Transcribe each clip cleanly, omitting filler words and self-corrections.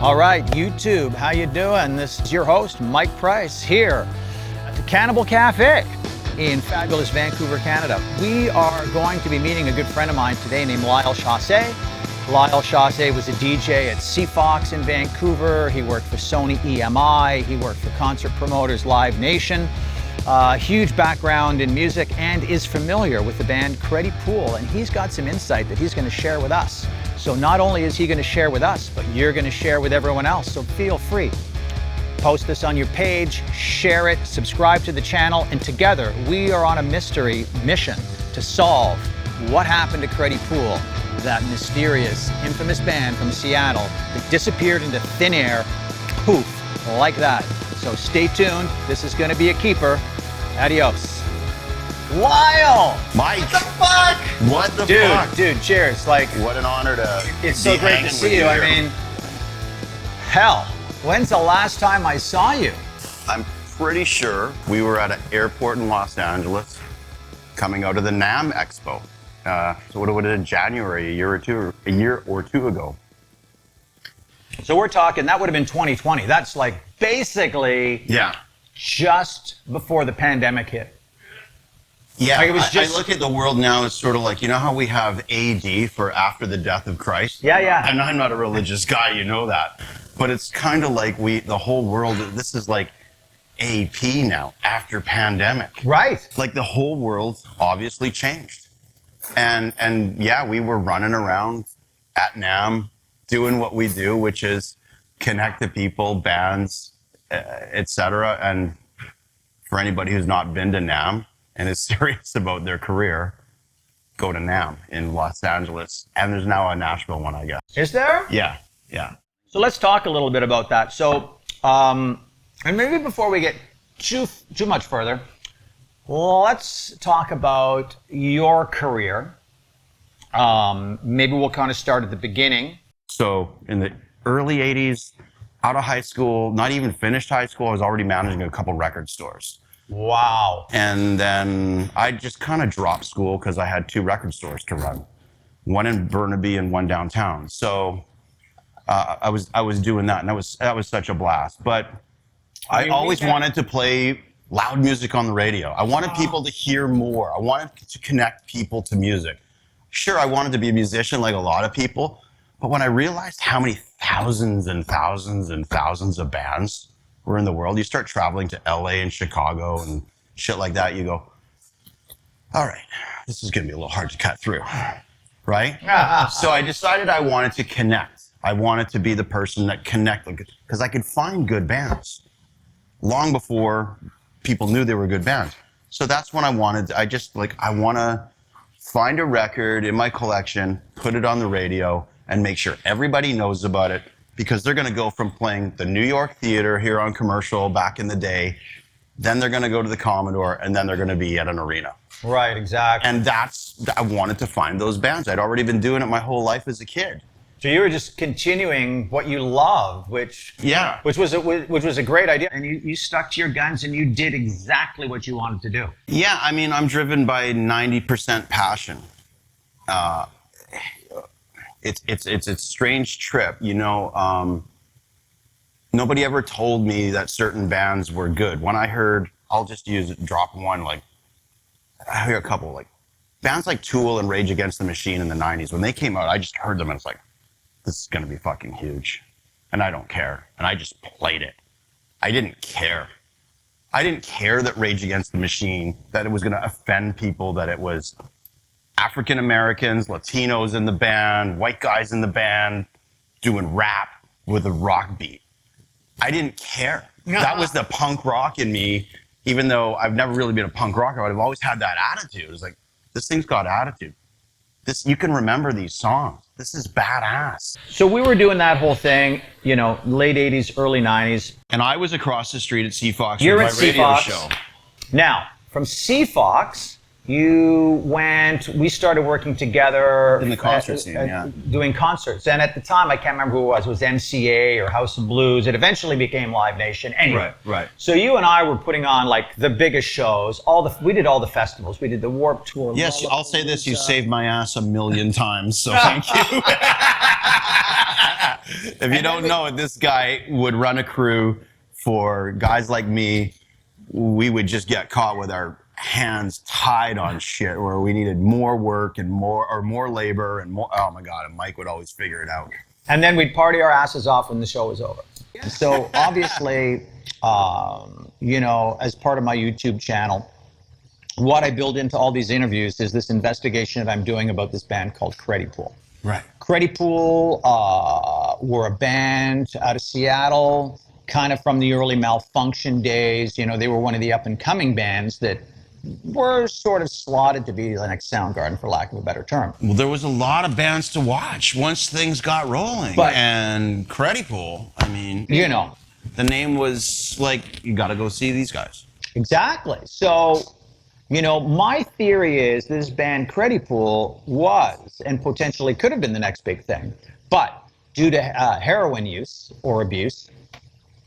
All right, YouTube, how you doing? This is your host, Mike Price, here at the Cannibal Cafe in fabulous Vancouver, Canada. We are going to be meeting a good friend of mine today named Lyle Chausse. Lyle Chausse was a DJ at CFox in Vancouver. He worked for Sony EMI. He worked for concert promoters Live Nation. Huge background in music and is familiar with the band Creddy Pool. And he's got some insight that he's going to share with us. So not only is he going to share with us, but you're going to share with everyone else. So feel free. Post this on your page, share it, subscribe to the channel, and together we are on a mystery mission to solve what happened to Creddy Pool, that mysterious, infamous band from Seattle that disappeared into thin air, poof, like that. So stay tuned. This is going to be a keeper. Adios. Lyle! Mike! What the fuck? What the fuck? Dude, cheers. Like, what an honor to it's so great to see you. I mean, hell, when's the last time I saw you? I'm pretty sure we were at an airport in Los Angeles coming out of the NAMM Expo. So what would it have been, January, a year or two ago. So we're talking, that would have been 2020. That's like basically just before the pandemic hit. Yeah, like it was just, I look at the world now as sort of like, you know how we have AD for after the death of Christ? Yeah. And I'm not a religious guy, you know that. But it's kind of like the whole world, this is like AP now, after pandemic. Right. Like the whole world obviously changed. And yeah, we were running around at NAMM doing what we do, which is connect to people, bands, etc. And for anybody who's not been to NAMM and is serious about their career, go to NAMM in Los Angeles. And there's now a Nashville one, I guess. Is there? Yeah. So let's talk a little bit about that. So, and maybe before we get too much further, let's talk about your career. Maybe we'll kind of start at the beginning. So in the early 80s, out of high school, not even finished high school, I was already managing a couple record stores. Wow. And then I just kind of dropped school because I had 2 record stores to run, one in Burnaby and one downtown. So I was doing that, and that was such a blast. But I always wanted to play loud music on the radio. I wanted people to hear more. I wanted to connect people to music. Sure, I wanted to be a musician like a lot of people, but when I realized how many thousands and thousands and thousands of bands were in the world, you start traveling to LA and Chicago and shit like that, you go, all right, this is gonna be a little hard to cut through, right? So I decided I wanted to connect. I wanted to be the person that connected, because I could find good bands long before people knew they were good bands. So that's when I want to find a record in my collection, put it on the radio, and make sure everybody knows about it, because they're going to go from playing the New York Theater here on Commercial back in the day, then they're going to go to the Commodore, and then they're going to be at an arena. Right, exactly. And I wanted to find those bands. I'd already been doing it my whole life as a kid. So you were just continuing what you love, which was a great idea, and you stuck to your guns and you did exactly what you wanted to do. Yeah, I mean, I'm driven by 90% passion. It's a strange trip, you know. Nobody ever told me that certain bands were good. When I heard, I'll just drop one, like I hear a couple, like bands like Tool and Rage Against the Machine in the 90s. When they came out, I just heard them and it's like, this is going to be fucking huge. And I don't care. And I just played it. I didn't care. I didn't care that Rage Against the Machine, that it was going to offend people, that it was African Americans, Latinos in the band, white guys in the band, doing rap with a rock beat. I didn't care. That was the punk rock in me, even though I've never really been a punk rocker, but I've always had that attitude. It was like, this thing's got attitude. You can remember these songs. This is badass. So we were doing that whole thing, you know, late 80s, early 90s. And I was across the street at CFox You're with my radio CFox. show. Now, from CFox, we started working together in the concert scene, doing concerts. And at the time, I can't remember who it was MCA or House of Blues. It eventually became Live Nation. Anyway, right. So you and I were putting on like the biggest shows. We did all the festivals. We did the Warped Tour. Yes, I'll say this: you saved my ass a million times. So thank you. If you don't know it, this guy would run a crew for guys like me. We would just get caught with our hands tied on shit where we needed more work and more labor and more. Oh my God. And Mike would always figure it out. And then we'd party our asses off when the show was over. So obviously, you know, as part of my YouTube channel, what I build into all these interviews is this investigation that I'm doing about this band called Creddy Pool. Right. Creddy Pool were a band out of Seattle, kind of from the early Malfunction days. You know, they were one of the up-and-coming bands that were sort of slotted to be like Soundgarden, for lack of a better term. Well, there was a lot of bands to watch once things got rolling. And Creddy Pool, I mean, you know, the name was like, you got to go see these guys. Exactly. So, you know, my theory is this band Creddy Pool was and potentially could have been the next big thing. But due to heroin use or abuse,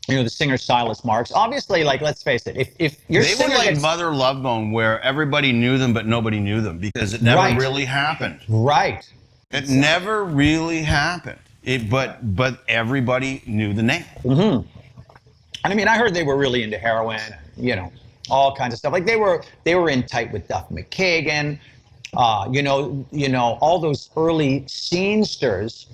you know, the singer Silas Marks, obviously, like, let's face it, if your singer were like gets... Mother Love Bone, where everybody knew them, but nobody knew them because it never really happened. Right. It never really happened. But everybody knew the name. Mm-hmm. And I mean, I heard they were really into heroin, you know, all kinds of stuff. Like they were in tight with Duff McKagan, you know, all those early scenesters.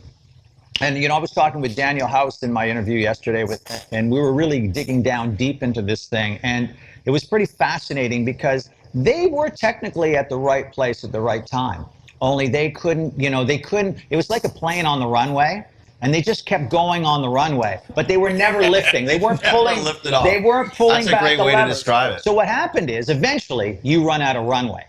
And, you know, I was talking with Daniel House in my interview yesterday and we were really digging down deep into this thing. And it was pretty fascinating because they were technically at the right place at the right time. Only they couldn't, it was like a plane on the runway and they just kept going on the runway, but they were never lifting. They weren't pulling, they weren't pulling back the levers. That's a great way to describe it. So what happened is eventually you run out of runway.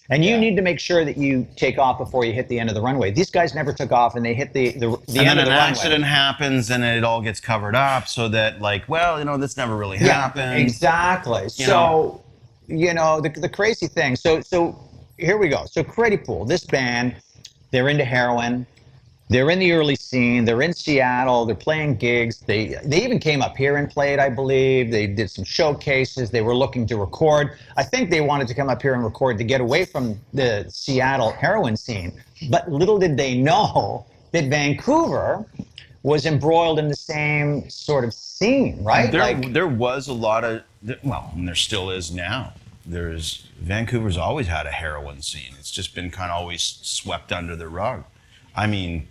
And you need to make sure that you take off before you hit the end of the runway. These guys never took off, and they hit the end of the runway. And then an accident happens, and it all gets covered up, so that, like, well, you know, this never really happened. Exactly. You know, the crazy thing. So here we go. So Creddy Pool, this band, they're into heroin. They're in the early scene. They're in Seattle. They're playing gigs. They even came up here and played, I believe. They did some showcases. They were looking to record. I think they wanted to come up here and record to get away from the Seattle heroin scene. But little did they know that Vancouver was embroiled in the same sort of scene, right? There was a lot of, well, and there still is now. Vancouver's always had a heroin scene. It's just been kind of always swept under the rug. I mean,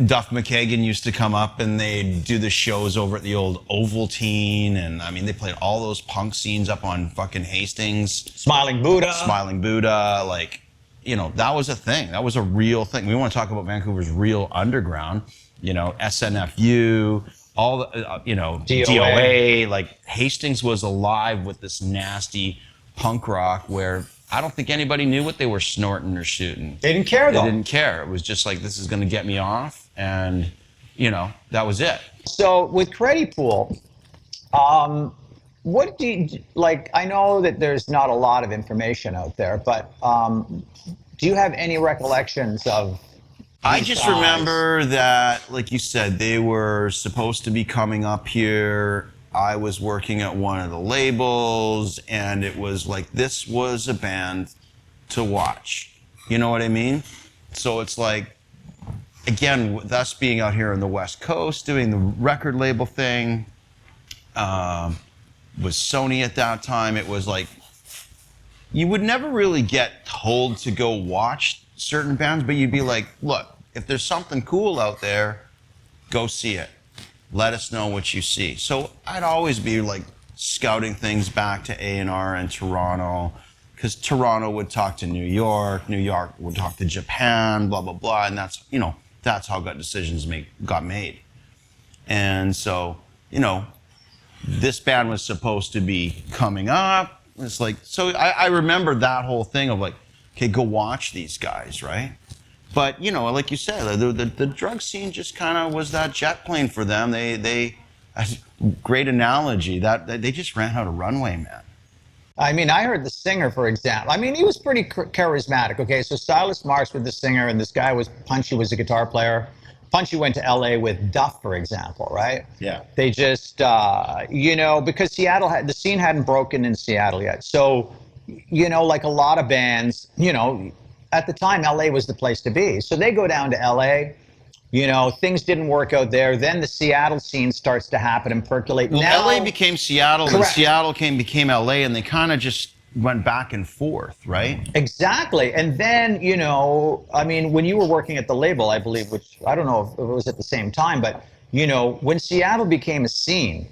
Duff McKagan used to come up and they'd do the shows over at the old Ovaltine, and I mean, they played all those punk scenes up on fucking Hastings. Smiling Buddha, like, you know, that was a thing. That was a real thing. We want to talk about Vancouver's real underground, you know, SNFU, all the, you know, DOA. Like, Hastings was alive with this nasty punk rock where I don't think anybody knew what they were snorting or shooting. They didn't care, though. They didn't care. It was just like, this is going to get me off, and, you know, that was it. So with Creddy Pool, what do you, like, I know that there's not a lot of information out there, but do you have any recollections of I just remember that, like you said, they were supposed to be coming up here. I was working at one of the labels, and it was like, this was a band to watch. You know what I mean? So it's like, again, with us being out here on the West Coast, doing the record label thing, with Sony at that time, it was like, you would never really get told to go watch certain bands, but you'd be like, look, if there's something cool out there, go see it. Let us know what you see. So I'd always be like scouting things back to A&R in Toronto, because Toronto would talk to New York would talk to Japan, blah, blah, blah. And that's, you know, that's how decisions got made. And so, you know, this band was supposed to be coming up. It's like, so I remember that whole thing of like, okay, go watch these guys, right? But, you know, like you said, the drug scene just kind of was that jet plane for them. Great analogy, that they just ran out of runway, man. I mean, I heard the singer, for example. I mean, he was pretty charismatic. Okay, so Silas Marks was the singer, and this guy was Punchy, was a guitar player. Punchy went to LA with Duff, for example, right? Yeah. They just, you know, because Seattle the scene hadn't broken in Seattle yet. So, you know, like a lot of bands, you know, at the time, LA was the place to be. So they go down to LA. You know, things didn't work out there. Then the Seattle scene starts to happen and percolate. Well, Now, LA became Seattle, and Correct. Seattle became LA, and they kind of just went back and forth, right? Exactly. And then, you know, I mean, when you were working at the label, I believe, which I don't know if it was at the same time, but, you know, when Seattle became a scene,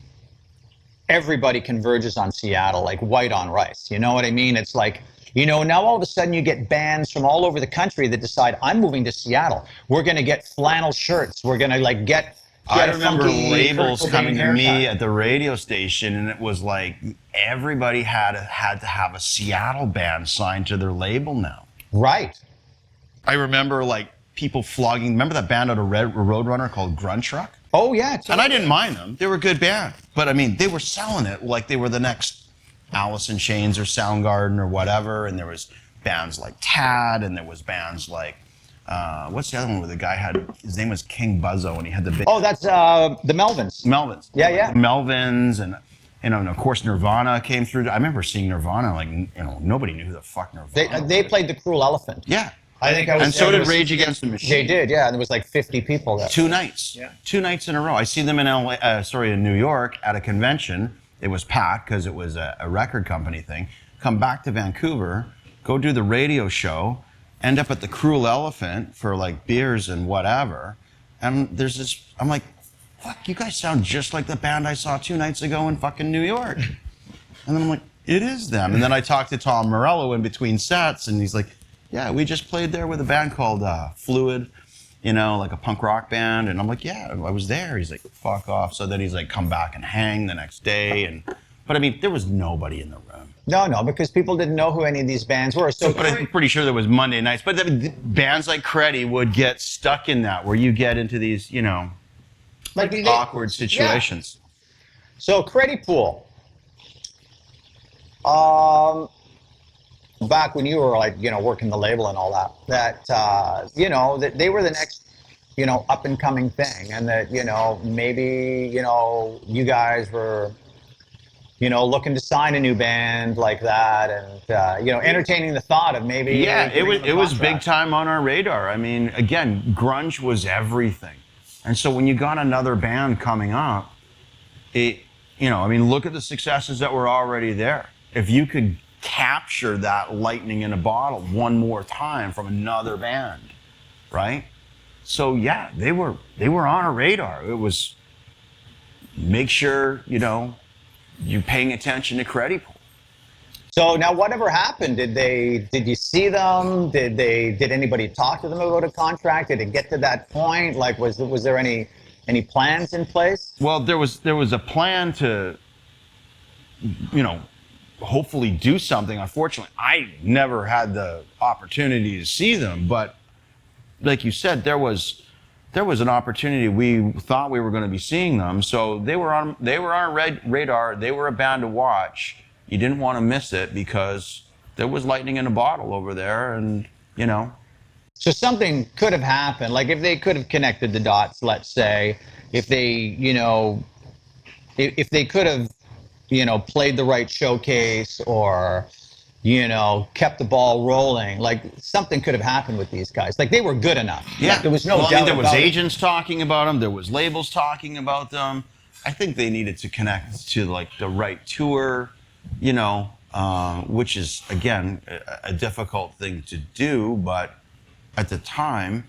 everybody converges on Seattle like white on rice. You know what I mean? It's like, you know, now all of a sudden you get bands from all over the country that decide, I'm moving to Seattle. We're going to get flannel shirts. We're going to like get I a remember funky labels Kurt Cobain coming to me haircut. at the radio station, and it was like everybody had to have a Seattle band signed to their label now. Right. I remember like people flogging. Remember that band out of Roadrunner called Grunge? Oh, yeah. And I didn't mind them. They were a good band. But I mean, they were selling it like they were the next Alice in Chains or Soundgarden or whatever. And there was bands like Tad, and there was bands like, what's the other one where the guy his name was King Buzzo, and he had the big... Oh, that's the Melvins. Melvins. Yeah, yeah. Melvins, and you know, and of course Nirvana came through. I remember seeing Nirvana, like, you know, nobody knew who the fuck Nirvana They was. played the Cruel Elephant. Yeah. I think I was, and so it did was- Rage Against the Machine. They did, yeah. And there was like 50 people there. 2 nights. Yeah. 2 nights in a row. I see them in in New York at a convention. It was packed because it was a record company thing. Come back to Vancouver, go do the radio show, end up at the Cruel Elephant for like beers and whatever. And there's this, I'm like, fuck, you guys sound just like the band I saw 2 nights ago in fucking New York. And then I'm like, it is them. And then I talked to Tom Morello in between sets, and he's like, yeah, we just played there with a band called Fluid, you know, like a punk rock band. And I'm like, yeah, I was there. He's like, fuck off. So then he's like, come back and hang the next day. But I mean, there was nobody in the room. No, because people didn't know who any of these bands were. So, But I'm pretty sure there was Monday nights. But bands like Creddy would get stuck in that, where you get into these, you know, like awkward situations. Yeah. So Creddy Pool. Back when you were like, you know, working the label and all that, you know, that they were the next, you know, up and coming thing, and that, you know, maybe, you know, you guys were, you know, looking to sign a new band like that, and you know, entertaining the thought of maybe. Yeah, it was big contract. time on our radar. I mean, again, grunge was everything, and so when you got another band coming up, you know, I mean, look at the successes that were already there. If you could capture that lightning in a bottle one more time from another band, right? So yeah, they were on our radar. It was make sure, you know, you're paying attention to Creddy Pool. So now, whatever happened? Did you see them? Did anybody talk to them about a contract? Did it get to that point? Like, was there any plans in place? Well, there was a plan to, you know, hopefully do something. Unfortunately, I never had the opportunity to see them, but like you said, there was an opportunity. We thought we were going to be seeing them, so they were on our radar. They were a band to watch. You didn't want to miss it because there was lightning in a bottle over there, and you know. So something could have happened. Like if they could have connected the dots, let's say, if they, you know, if they could have, you know, played the right showcase, or, you know, kept the ball rolling, like something could have happened with these guys. Like they were good enough. Yeah, Like, there was no well, doubt. I mean, there was about it. agents talking about them. There was labels talking about them. I think they needed to connect to like the right tour, you know, which is again a difficult thing to do. But at the time,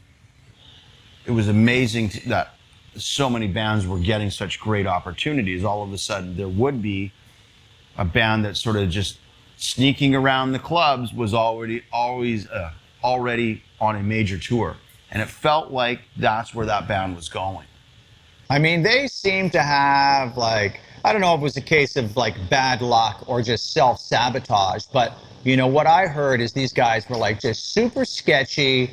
it was amazing that so many bands were getting such great opportunities. All of a sudden, there would be a band that sort of just sneaking around the clubs was already on a major tour, and it felt like that's where that band was going. I mean, they seem to have, like, I don't know if it was a case of like bad luck or just self-sabotage, but you know what I heard is these guys were like just super sketchy,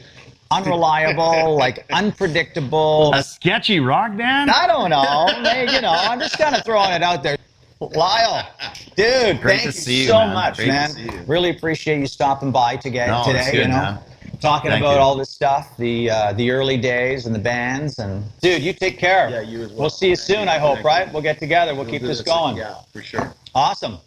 unreliable, like unpredictable. A sketchy rock band? I don't know. You know, I'm just kind of throwing it out there. Lyle, dude, Great thank to you see you, so man. much, Great to man. see you. Really appreciate you stopping by No, today. it's good, You know, man. talking Thank about you. all this stuff, the early days and the bands. And dude, you take care. Yeah, you as well. We'll see you soon, I hope. Right? We'll get together. We'll keep do this this. going. Yeah, for sure. Awesome.